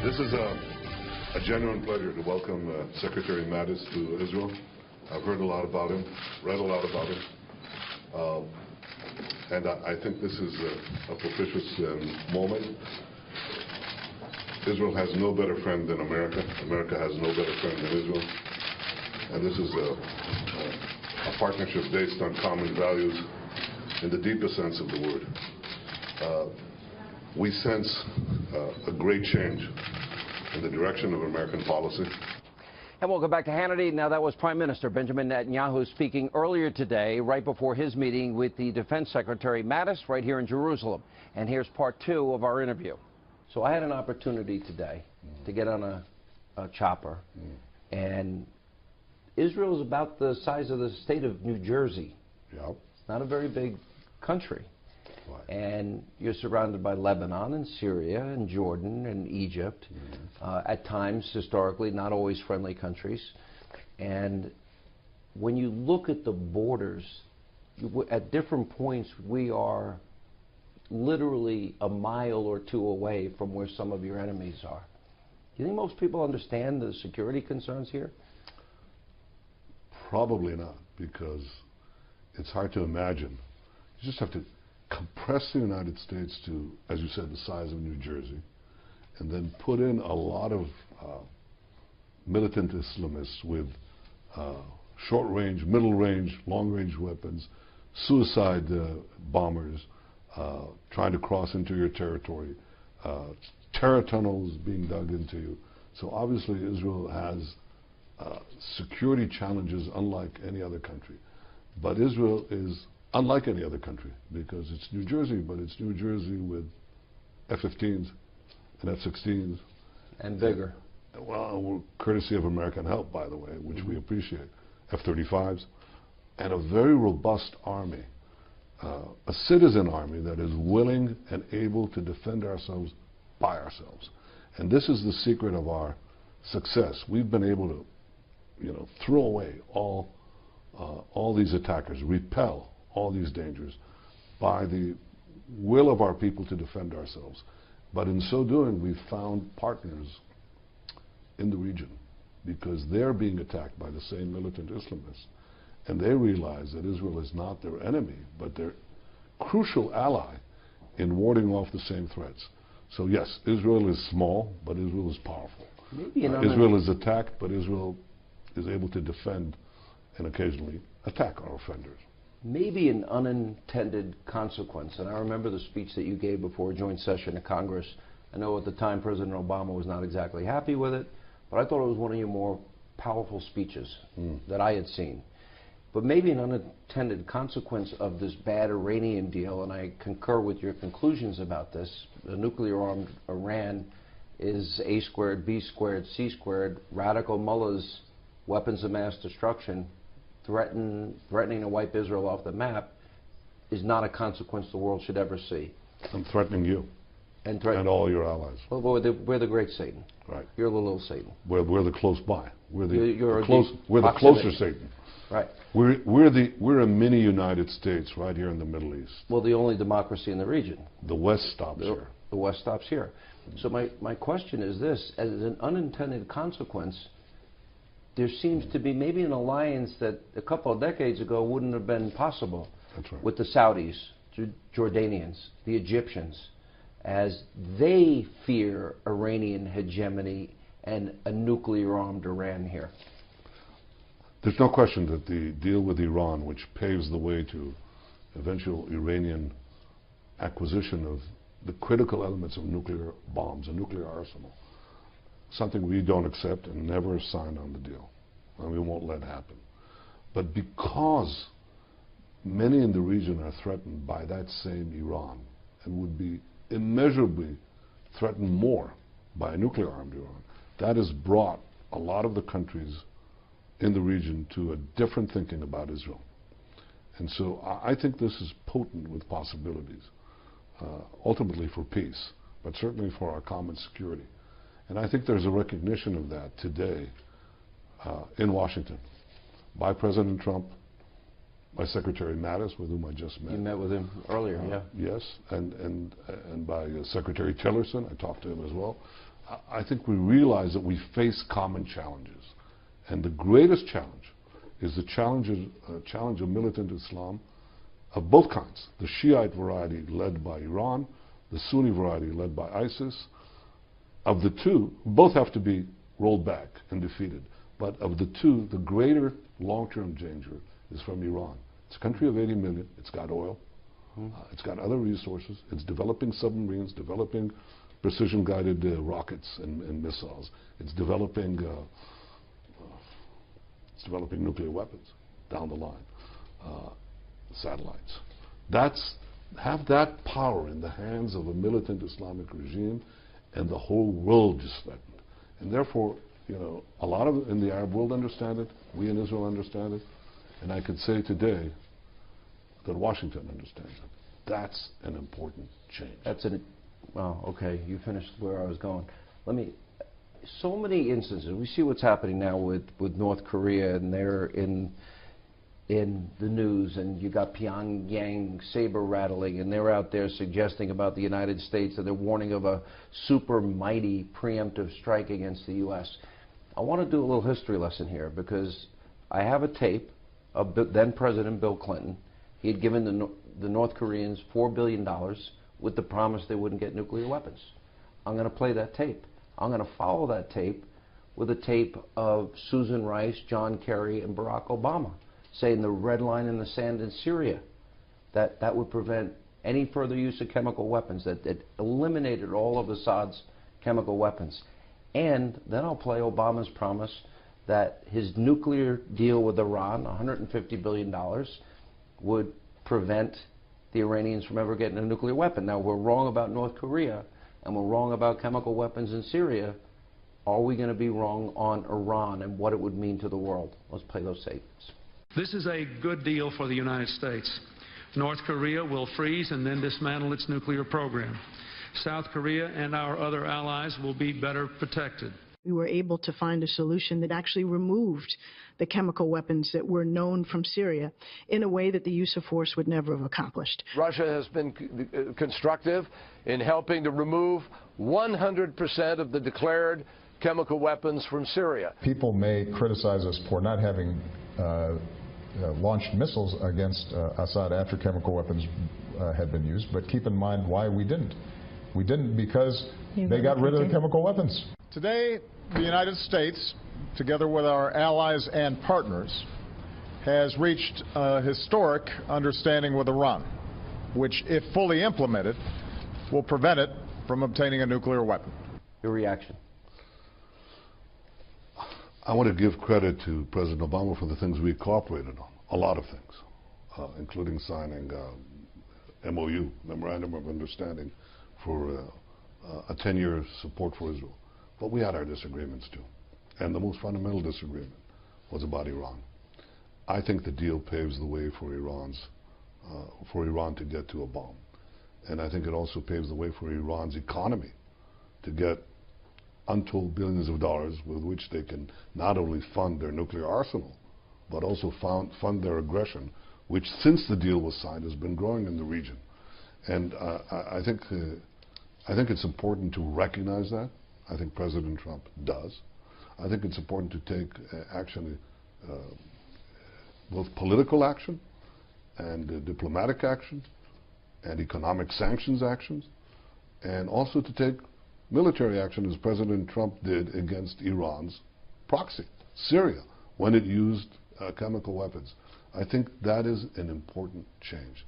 This is a genuine pleasure to welcome Secretary Mattis to Israel. I've heard a lot about him, read a lot about him, and I think this is a propitious moment. Israel has no better friend than America. America has no better friend than Israel. And this is a partnership based on common values in the deepest sense of the word. We sense a great change in the direction of American policy. And welcome back to Hannity. Now, that was Prime Minister Benjamin Netanyahu speaking earlier today, right before his meeting with the Defense Secretary Mattis right here in Jerusalem. And here's part two of our interview. So I had an opportunity today to get on a chopper, and Israel is about the size of the state of New Jersey. Yep. It's not a very big country. Right. And you're surrounded by Lebanon and Syria and Jordan and Egypt, at times, historically, not always friendly countries. And when you look at the borders, at different points, we are literally a mile or two away from where some of your enemies are. Do you think most people understand the security concerns here? Probably not, because it's hard to imagine. You just have to compress the United States to, as you said, the size of New Jersey, and then put in a lot of militant Islamists with short-range, middle-range, long-range weapons, suicide bombers trying to cross into your territory, terror tunnels being dug into you. So obviously Israel has security challenges unlike any other country. But Israel is unlike any other country, because it's New Jersey, but it's New Jersey with F-15s and F-16s. And bigger. Well, courtesy of American help, by the way, which we appreciate. F-35s, and a very robust army, a citizen army that is willing and able to defend ourselves by ourselves. And this is the secret of our success. We've been able to, throw away all these attackers, repel all these dangers by the will of our people to defend ourselves. But in so doing, we've found partners in the region, because they're being attacked by the same militant Islamists. And they realize that Israel is not their enemy, but their crucial ally in warding off the same threats. So yes, Israel is small, but Israel is powerful. Israel is attacked, but Israel is able to defend and occasionally attack our offenders. Maybe an unintended consequence, and I remember the speech that you gave before a joint session of Congress. I know at the time President Obama was not exactly happy with it, but I thought it was one of your more powerful speeches that I had seen. But maybe an unintended consequence of this bad Iranian deal, and I concur with your conclusions about this, the nuclear-armed Iran is A squared, B squared, C squared, radical mullahs, weapons of mass destruction, threatening to wipe Israel off the map, is not a consequence the world should ever see. I'm threatening you and all your allies. Well, we're the great Satan. Right. You're the little Satan. We're the close by. We're the proximity. closer Satan. Right. We're a mini United States right here in the Middle East. Well, the only democracy in the region. The West stops here. The West stops here. So my question is this: as an unintended consequence, there seems to be maybe an alliance that a couple of decades ago wouldn't have been possible. That's right. With the Saudis, Jordanians, the Egyptians, as they fear Iranian hegemony and a nuclear-armed Iran here. There's no question that the deal with Iran, which paves the way to eventual Iranian acquisition of the critical elements of nuclear bombs, a nuclear arsenal, something we don't accept and never sign on the deal, and we won't let happen. But because many in the region are threatened by that same Iran, and would be immeasurably threatened more by a nuclear-armed Iran, that has brought a lot of the countries in the region to a different thinking about Israel. And so I think this is potent with possibilities, ultimately for peace, but certainly for our common security. And I think there's a recognition of that today in Washington by President Trump, by Secretary Mattis, with whom I just met. You met with him earlier, yeah. Yes, and by Secretary Tillerson. I talked to him as well. I think we realize that we face common challenges. And the greatest challenge is the challenge of militant Islam of both kinds. The Shiite variety led by Iran, the Sunni variety led by ISIS. Of the two, both have to be rolled back and defeated. But of the two, the greater long-term danger is from Iran. It's a country of 80 million. It's got oil. It's got other resources. It's developing submarines, developing precision-guided rockets and missiles. It's developing nuclear weapons down the line, satellites. Have that power in the hands of a militant Islamic regime, and the whole world is threatened. And therefore, a lot of in the Arab world understand it. We in Israel understand it. And I could say today that Washington understands it. That's an important change. Well, okay, you finished where I was going. So many instances, we see what's happening now with North Korea, and they're in the news, and you got Pyongyang saber rattling, and they're out there suggesting about the United States, and they're warning of a super mighty preemptive strike against the U.S. I want to do a little history lesson here, because I have a tape of then President Bill Clinton. He had given the North Koreans $4 billion with the promise they wouldn't get nuclear weapons. I'm going to play that tape. I'm going to follow that tape with a tape of Susan Rice, John Kerry, and Barack Obama saying the red line in the sand in Syria, that would prevent any further use of chemical weapons, that eliminated all of Assad's chemical weapons. And then I'll play Obama's promise that his nuclear deal with Iran, $150 billion, would prevent the Iranians from ever getting a nuclear weapon. Now, we're wrong about North Korea, and we're wrong about chemical weapons in Syria. Are we going to be wrong on Iran and what it would mean to the world? Let's play those tapes. This is a good deal for the United States. North Korea will freeze and then dismantle its nuclear program. South Korea and our other allies will be better protected. We were able to find a solution that actually removed the chemical weapons that were known from Syria in a way that the use of force would never have accomplished. Russia has been constructive in helping to remove 100% of the declared chemical weapons from Syria. People may criticize us for not having launched missiles against Assad after chemical weapons had been used, but keep in mind why we didn't. We didn't because they got rid of the chemical weapons. Today, the United States, together with our allies and partners, has reached a historic understanding with Iran, which, if fully implemented, will prevent it from obtaining a nuclear weapon. Your reaction? I want to give credit to President Obama for the things we cooperated on, a lot of things, including signing MOU, Memorandum of Understanding, for a 10-year support for Israel. But we had our disagreements too. And the most fundamental disagreement was about Iran. I think the deal paves the way for Iran to get to a bomb. And I think it also paves the way for Iran's economy to get untold billions of dollars with which they can not only fund their nuclear arsenal, but also fund their aggression, which since the deal was signed has been growing in the region. And I think it's important to recognize that. I think President Trump does. I think it's important to take action, both political action and diplomatic action and economic sanctions actions, and also to take military action as President Trump did against Iran's proxy, Syria, when it used chemical weapons. I think that is an important change.